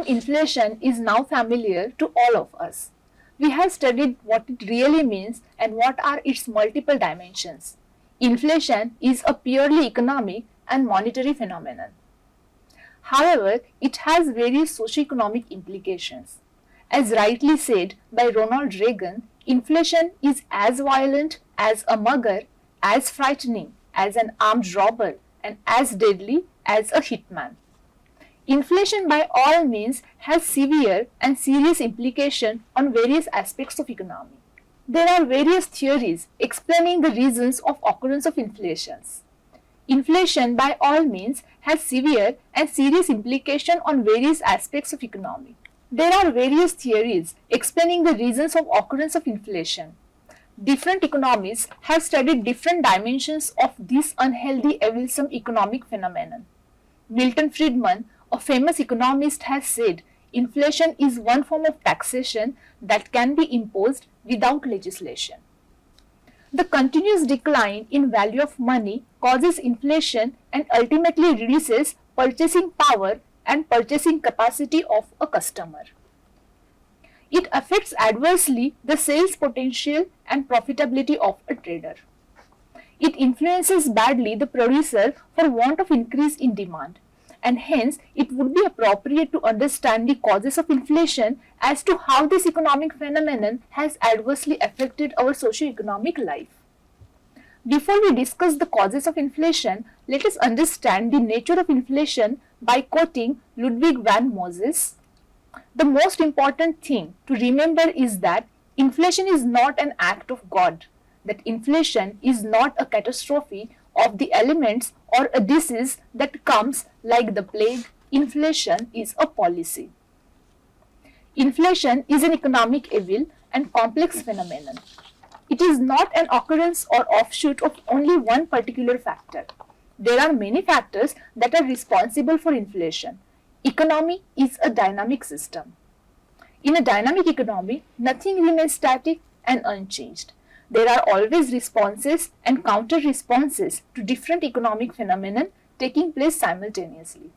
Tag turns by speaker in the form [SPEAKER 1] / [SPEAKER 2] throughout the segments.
[SPEAKER 1] inflation is now familiar to all of us. We have studied what it really means and what are its multiple dimensions. Inflation is a purely economic and monetary phenomenon. However, it has various socio-economic implications. As rightly said by Ronald Reagan, inflation is as violent as a mugger, as frightening as an armed robber, and as deadly as a hitman. Inflation by all means has severe and serious implications on various aspects of economy. There are various theories explaining the reasons of occurrence of inflations. Inflation by all means has severe and serious implications on various aspects of economy. There are various theories explaining the reasons of occurrence of inflation. Different economists have studied different dimensions of this unhealthy, evilsome economic phenomenon. Milton Friedman, a famous economist, has said inflation is one form of taxation that can be imposed without legislation. The continuous decline in value of money causes inflation and ultimately reduces purchasing power and purchasing capacity of a customer. It affects adversely the sales potential and profitability of a trader. It influences badly the producer for want of increase in demand, and hence it would be appropriate to understand the causes of inflation as to how this economic phenomenon has adversely affected our socio-economic life. Before we discuss the causes of inflation, let us understand the nature of inflation by quoting Ludwig van Moses. The most important thing to remember is that inflation is not an act of God, that inflation is not a catastrophe of the elements or a disease that comes like the plague. Inflation is a policy. Inflation is an economic evil and complex phenomenon. It is not an occurrence or offshoot of only one particular factor. There are many factors that are responsible for inflation. Economy is a dynamic system. In a dynamic economy, nothing remains static and unchanged. There are always responses and counter-responses to different economic phenomena taking place simultaneously.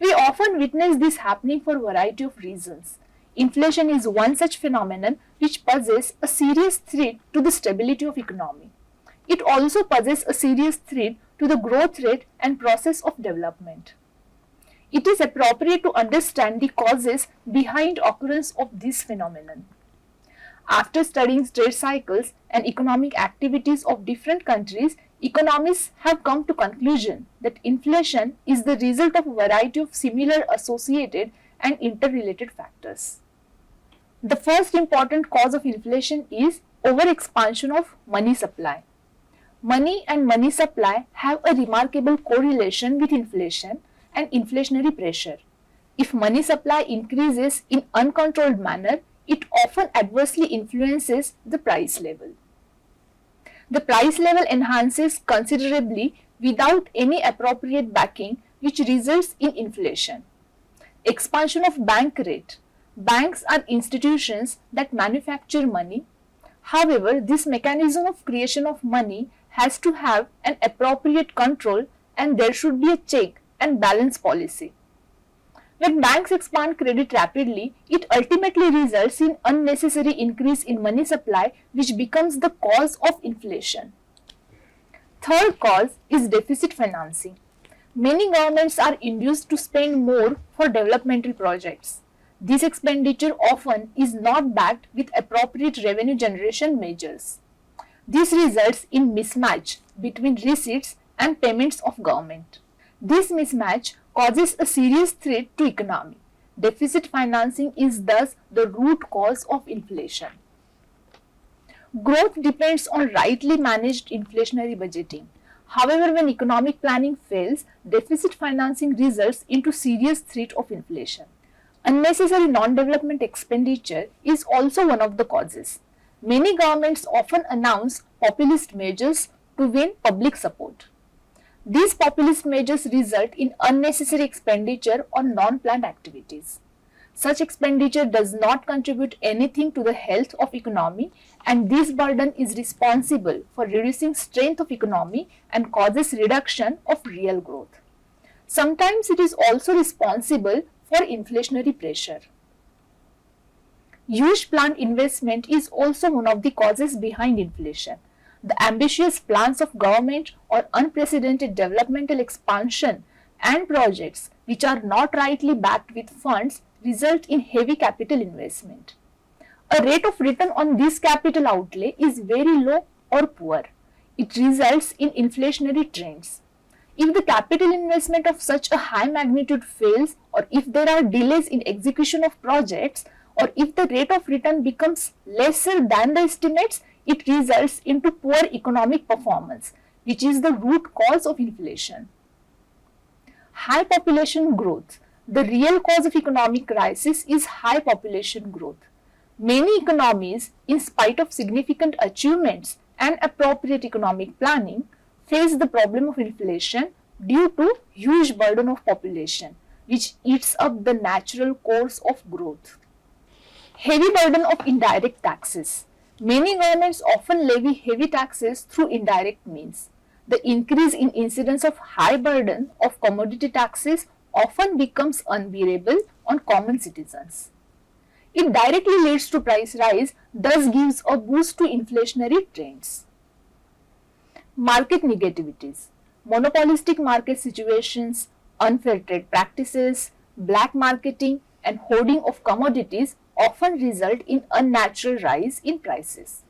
[SPEAKER 1] We often witness this happening for a variety of reasons. Inflation is one such phenomenon which poses a serious threat to the stability of economy. It also poses a serious threat to the growth rate and process of development. It is appropriate to understand the causes behind occurrence of this phenomenon. After studying trade cycles and economic activities of different countries, economists have come to conclusion that inflation is the result of a variety of similar associated and interrelated factors. The first important cause of inflation is overexpansion of money supply. Money and money supply have a remarkable correlation with inflation and inflationary pressure. If money supply increases in uncontrolled manner, it often adversely influences the price level. The price level enhances considerably without any appropriate backing, which results in inflation. Expansion of bank rate. Banks are institutions that manufacture money. However, this mechanism of creation of money has to have an appropriate control, and there should be a check and balance policy. When banks expand credit rapidly, it ultimately results in unnecessary increase in money supply, which becomes the cause of inflation. Third cause is deficit financing. Many governments are induced to spend more for developmental projects. This expenditure often is not backed with appropriate revenue generation measures. This results in mismatch between receipts and payments of government. This mismatch causes a serious threat to economy. Deficit financing is thus the root cause of inflation. Growth depends on rightly managed inflationary budgeting. However, when economic planning fails, deficit financing results into serious threat of inflation. Unnecessary non-development expenditure is also one of the causes. Many governments often announce populist measures to win public support. These populist measures result in unnecessary expenditure on non-planned activities. Such expenditure does not contribute anything to the health of economy, and this burden is responsible for reducing strength of economy and causes reduction of real growth. Sometimes it is also responsible for inflationary pressure. Huge plant investment is also one of the causes behind inflation. The ambitious plans of government or unprecedented developmental expansion and projects which are not rightly backed with funds result in heavy capital investment. A rate of return on this capital outlay is very low or poor. It results in inflationary trends. If the capital investment of such a high magnitude fails, or if there are delays in execution of projects, or if the rate of return becomes lesser than the estimates, it results into poor economic performance, which is the root cause of inflation. High population growth. The real cause of economic crisis is high population growth. Many economies, in spite of significant achievements and appropriate economic planning, face the problem of inflation due to huge burden of population, which eats up the natural course of growth. Heavy burden of indirect taxes. Many governments often levy heavy taxes through indirect means. The increase in incidence of high burden of commodity taxes often becomes unbearable on common citizens. It directly leads to price rise, thus gives a boost to inflationary trends. Market negativities. Monopolistic market situations, unfair trade practices, black marketing and hoarding of commodities often result in unnatural rise in prices.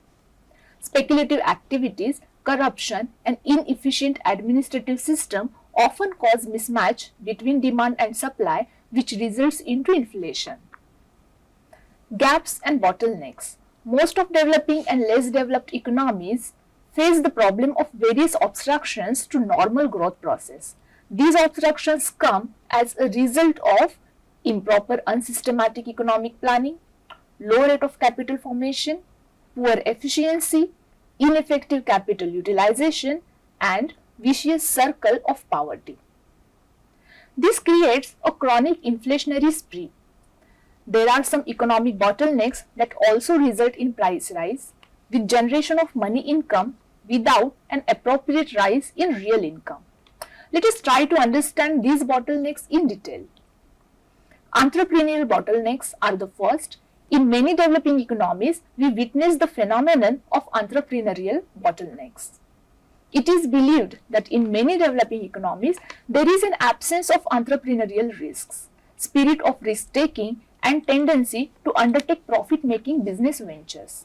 [SPEAKER 1] Speculative activities, corruption and inefficient administrative system often cause mismatch between demand and supply, which results into inflation. Gaps and bottlenecks. Most of developing and less developed economies face the problem of various obstructions to normal growth process. These obstructions come as a result of improper unsystematic economic planning, low rate of capital formation, poor efficiency, ineffective capital utilization, and vicious circle of poverty. This creates a chronic inflationary spree. There are some economic bottlenecks that also result in price rise, with generation of money income without an appropriate rise in real income. Let us try to understand these bottlenecks in detail. Entrepreneurial bottlenecks are the first. In many developing economies, we witness the phenomenon of entrepreneurial bottlenecks. It is believed that in many developing economies, there is an absence of entrepreneurial risks, spirit of risk-taking, and tendency to undertake profit-making business ventures.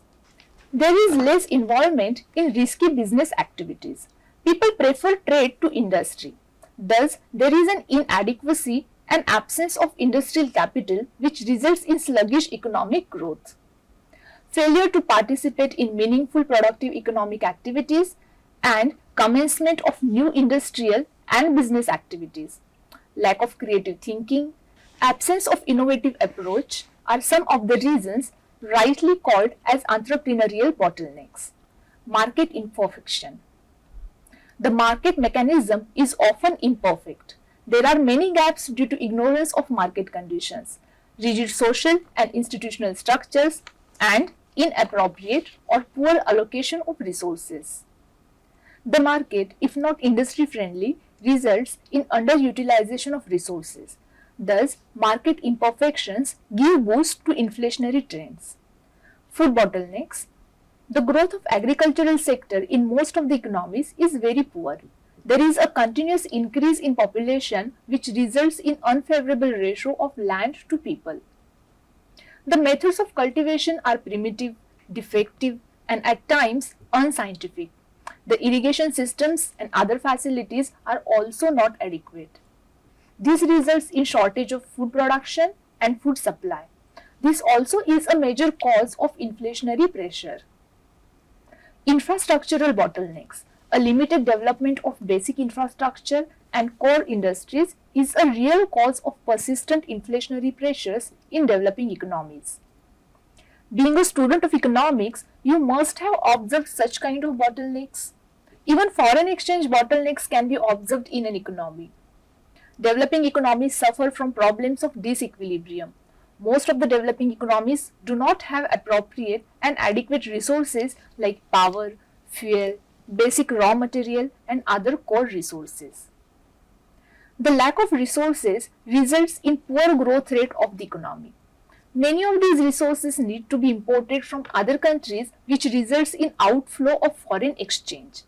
[SPEAKER 1] There is less involvement in risky business activities. People prefer trade to industry. Thus, there is an inadequacy and absence of industrial capital, which results in sluggish economic growth. Failure to participate in meaningful productive economic activities and commencement of new industrial and business activities. Lack of creative thinking, absence of innovative approach are some of the reasons rightly called as entrepreneurial bottlenecks. Market imperfection. The market mechanism is often imperfect. There are many gaps due to ignorance of market conditions, rigid social and institutional structures, and inappropriate or poor allocation of resources. The market, if not industry friendly, results in underutilization of resources. Thus, market imperfections give boost to inflationary trends. Food bottlenecks. The growth of agricultural sector in most of the economies is very poor. There is a continuous increase in population which results in unfavorable ratio of land to people. The methods of cultivation are primitive, defective, and at times unscientific. The irrigation systems and other facilities are also not adequate. This results in shortage of food production and food supply. This also is a major cause of inflationary pressure. Infrastructural bottlenecks. A limited development of basic infrastructure and core industries is a real cause of persistent inflationary pressures in developing economies. Being a student of economics, you must have observed such kind of bottlenecks. Even foreign exchange bottlenecks can be observed in an economy. Developing economies suffer from problems of disequilibrium. Most of the developing economies do not have appropriate and adequate resources like power, fuel, basic raw material, and other core resources. The lack of resources results in poor growth rate of the economy. Many of these resources need to be imported from other countries, which results in outflow of foreign exchange.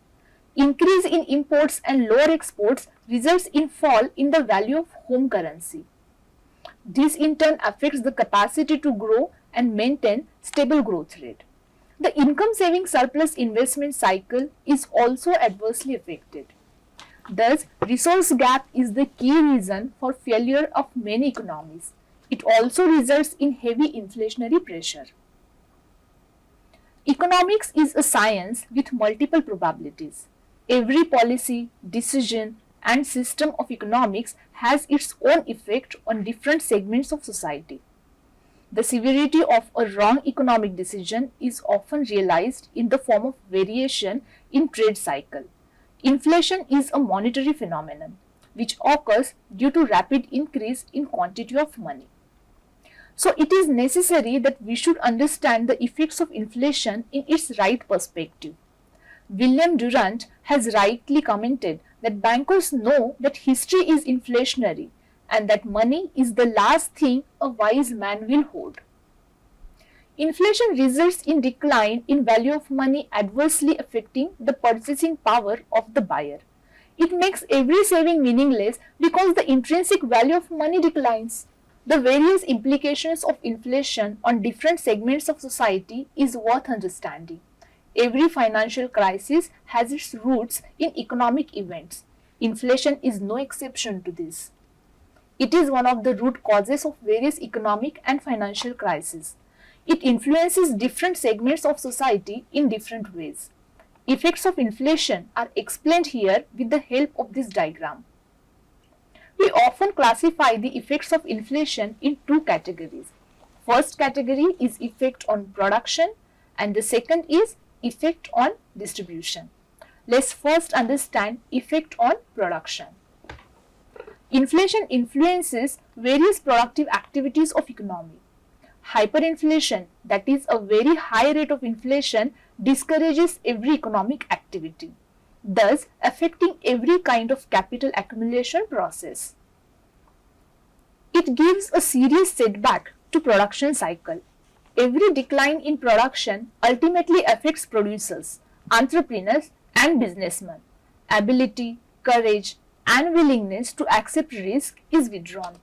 [SPEAKER 1] Increase in imports and lower exports results in fall in the value of home currency. This in turn affects the capacity to grow and maintain stable growth rate. The income saving surplus investment cycle is also adversely affected. Thus, resource gap is the key reason for failure of many economies. It also results in heavy inflationary pressure. Economics is a science with multiple probabilities. Every policy, decision, and system of economics has its own effect on different segments of society. The severity of a wrong economic decision is often realized in the form of variation in trade cycle. Inflation is a monetary phenomenon which occurs due to rapid increase in quantity of money. So it is necessary that we should understand the effects of inflation in its right perspective. William Durant has rightly commented that bankers know that history is inflationary and that money is the last thing a wise man will hold. Inflation results in decline in value of money, adversely affecting the purchasing power of the buyer. It makes every saving meaningless because the intrinsic value of money declines. The various implications of inflation on different segments of society is worth understanding. Every financial crisis has its roots in economic events. Inflation is no exception to this. It is one of the root causes of various economic and financial crises. It influences different segments of society in different ways. Effects of inflation are explained here with the help of this diagram. We often classify the effects of inflation in two categories. First category is effect on production and the second is effect on distribution. Let's first understand effect on production. Inflation influences various productive activities of economy. Hyperinflation, that is a very high rate of inflation, discourages every economic activity, thus affecting every kind of capital accumulation process. It gives a serious setback to production cycle. Every decline in production ultimately affects producers, entrepreneurs and businessmen. Ability, courage and willingness to accept risk is withdrawn.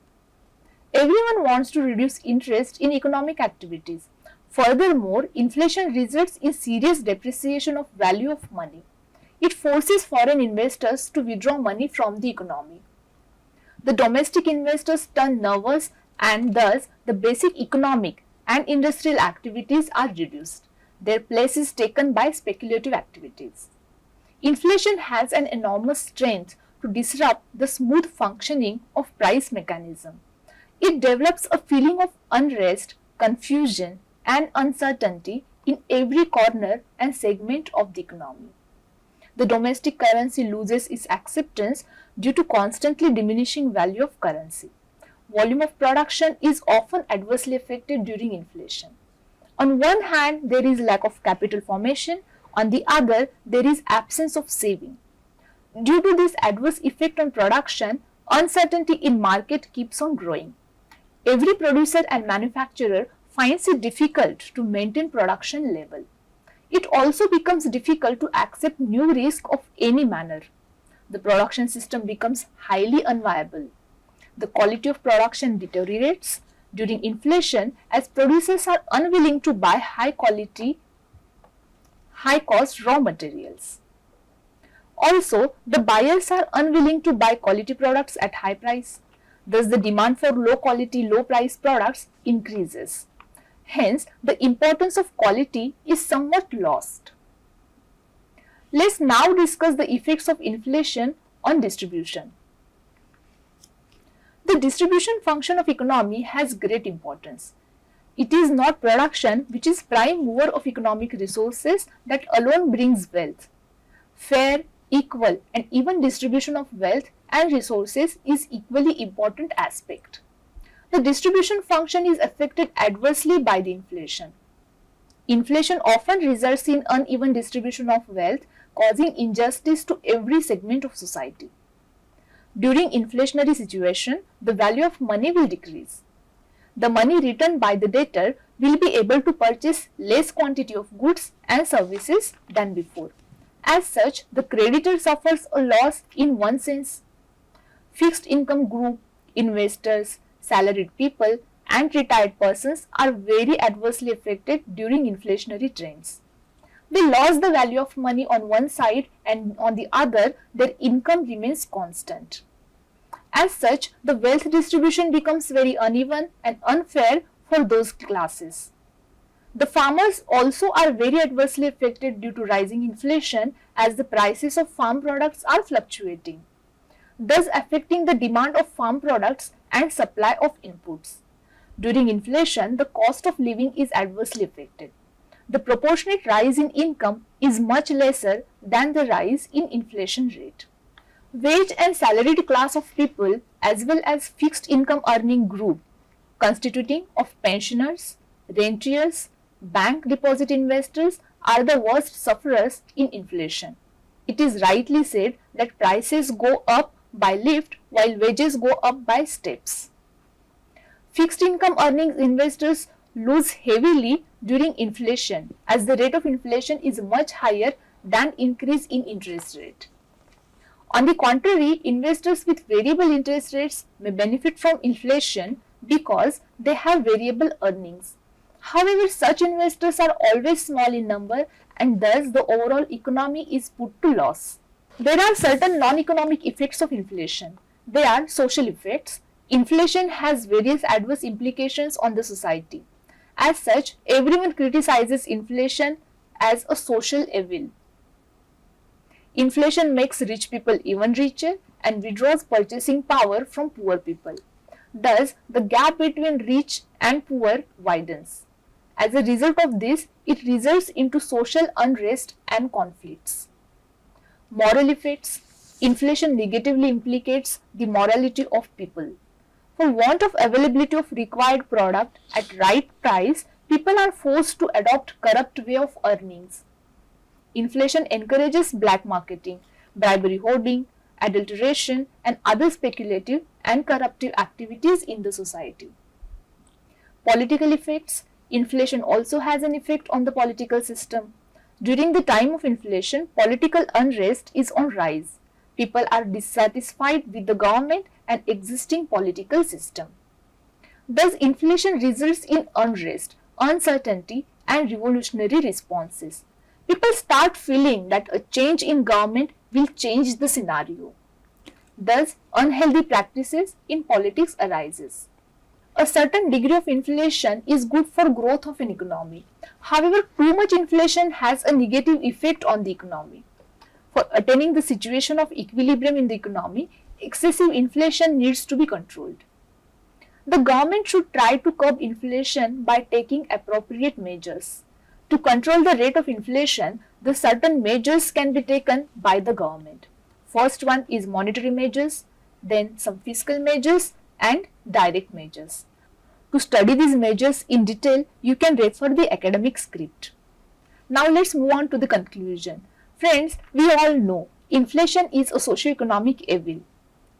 [SPEAKER 1] Everyone wants to reduce interest in economic activities. Furthermore, inflation results in serious depreciation of value of money. It forces foreign investors to withdraw money from the economy. The domestic investors turn nervous and thus the basic economic and industrial activities are reduced. Their place is taken by speculative activities. Inflation has an enormous strength to disrupt the smooth functioning of price mechanism. It develops a feeling of unrest, confusion and uncertainty in every corner and segment of the economy. The domestic currency loses its acceptance due to constantly diminishing value of currency. Volume of production is often adversely affected during inflation. On one hand, there is lack of capital formation, on the other, there is absence of saving. Due to this adverse effect on production, uncertainty in market keeps on growing. Every producer and manufacturer finds it difficult to maintain production level. It also becomes difficult to accept new risk of any manner. The production system becomes highly unviable. The quality of production deteriorates during inflation as producers are unwilling to buy high cost raw materials. Also, the buyers are unwilling to buy quality products at high price. Thus, the demand for low quality, low price products increases. Hence, the importance of quality is somewhat lost. Let's now discuss the effects of inflation on distribution. The distribution function of economy has great importance. It is not production which is prime mover of economic resources that alone brings wealth. Fair, equal and even distribution of wealth and resources is equally important aspect. The distribution function is affected adversely by the inflation. Inflation often results in uneven distribution of wealth, causing injustice to every segment of society. During inflationary situation, the value of money will decrease. The money returned by the debtor will be able to purchase less quantity of goods and services than before. As such, the creditor suffers a loss in one sense. Fixed income group, investors, salaried people and retired persons are very adversely affected during inflationary trends. They lost the value of money on one side and on the other their income remains constant. As such, the wealth distribution becomes very uneven and unfair for those classes. The farmers also are very adversely affected due to rising inflation as the prices of farm products are fluctuating, thus affecting the demand of farm products and supply of inputs. During inflation, the cost of living is adversely affected. The proportionate rise in income is much lesser than the rise in inflation rate. Wage and salaried class of people as well as fixed income earning group constituting of pensioners, rentiers, bank deposit investors are the worst sufferers in inflation. It is rightly said that prices go up by lift while wages go up by steps. Fixed income earning investors lose heavily during inflation as the rate of inflation is much higher than increase in interest rate. On the contrary, investors with variable interest rates may benefit from inflation because they have variable earnings. However, such investors are always small in number and thus the overall economy is put to loss. There are certain non-economic effects of inflation. They are social effects. Inflation has various adverse implications on the society. As such, everyone criticizes inflation as a social evil. Inflation makes rich people even richer and withdraws purchasing power from poor people. Thus, the gap between rich and poor widens. As a result of this, it results into social unrest and conflicts. Moral effects. Inflation negatively implicates the morality of people. For want of availability of required product at right price, people are forced to adopt corrupt way of earnings. Inflation encourages black marketing, bribery hoarding, adulteration and other speculative and corruptive activities in the society. Political effects. Inflation also has an effect on the political system. During the time of inflation, political unrest is on rise. People are dissatisfied with the government and existing political system. Thus, inflation results in unrest, uncertainty and revolutionary responses. People start feeling that a change in government will change the scenario. Thus, unhealthy practices in politics arises. A certain degree of inflation is good for growth of an economy. However, too much inflation has a negative effect on the economy. For attaining the situation of equilibrium in the economy, excessive inflation needs to be controlled. The government should try to curb inflation by taking appropriate measures. To control the rate of inflation, the certain measures can be taken by the government. First one is monetary measures, then some fiscal measures and direct measures. To study these measures in detail, you can refer the academic script. Now let's move on to the conclusion. Friends, we all know inflation is a socio-economic evil.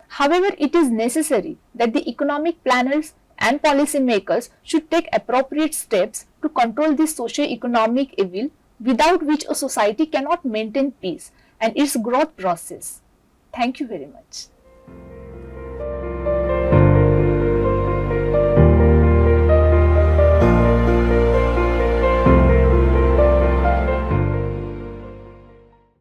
[SPEAKER 1] However, it is necessary that the economic planners and policy makers should take appropriate steps to control this socio-economic evil without which a society cannot maintain peace and its growth process. Thank you very much.